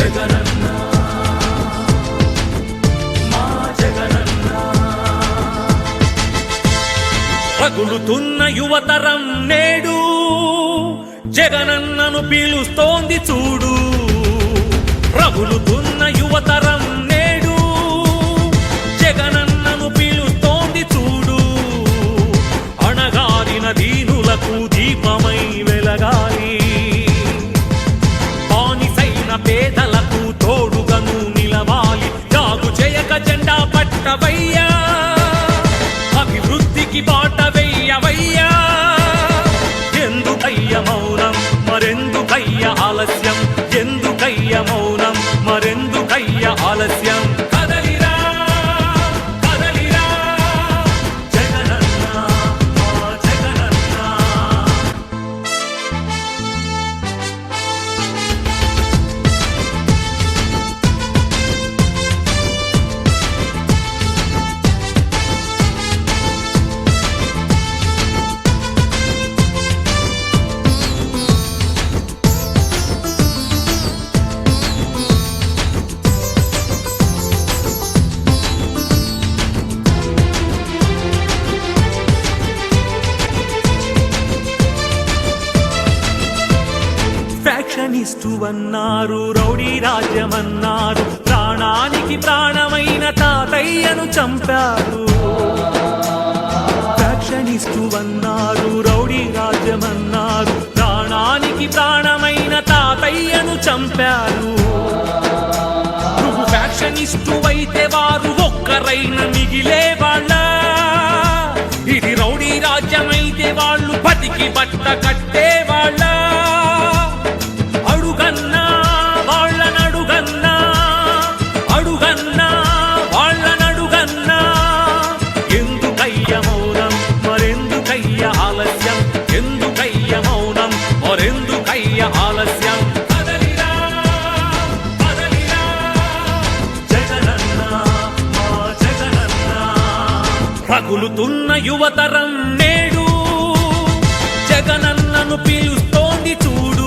జగనన్న మా జగనన్న. రగులుతున్న యువతరం నేడు జగనన్నను పీలుస్తోంది చూడు. రగులుతున్న యువతరం నేడు జగనన్నను పీలుస్తోంది చూడు. అణగారిన దీనులకు దీపమై వెలగాలి, బానిసైన పేదలకు తోడుగను నిలవాలి. జాగు చేయక జెండా పట్టవయ్యా, అభివృద్ధికి బాట వెయ్యవయ్యా. ఎందుకయ్య మౌనం మరెందుకయ్య ఆలస్యం, ఎందుకయ్య మౌనం మరెందుకయ్య ఆలస్యం. కదలిరా కదలిరా జగనన్న మా జగనన్న. ఫ్యాక్షనిస్టు అన్నారు, రౌడీ రాజ్యమన్నారు, ప్రాణానికి ప్రాణమైన తాతయ్యను చంపారు. ఫ్యాక్షనిస్టు అన్నారు, రౌడీ రాజ్యమన్నారు, ప్రాణానికి ప్రాణమైన తాతయ్యను చంపారు. నువ్వు ఫ్యాక్షనిస్టు అయితే వారు ఒక్కరైనా మిగిలే వాళ్ళ. ఇది రౌడీ రాజ్యమైతే వాళ్ళు బతికి బట్ట కట్టేవాళ్ళ. అడుగన్నా వాళ్ళనడుగన్నా, అడుగన్నా వాళ్ళనడుగన్నా. ఎందుకయ్య మౌనం మరెందుకయ్య ఆలస్యం, ఎందుకయ్య మౌనం మరెందుకయ్య ఆలస్యం. కదలిరా కదలిరా జగనన్న మా జగనన్న. రగులుతున్న యువతరం నేడు జగనన్నను పీలుస్తోంది చూడు.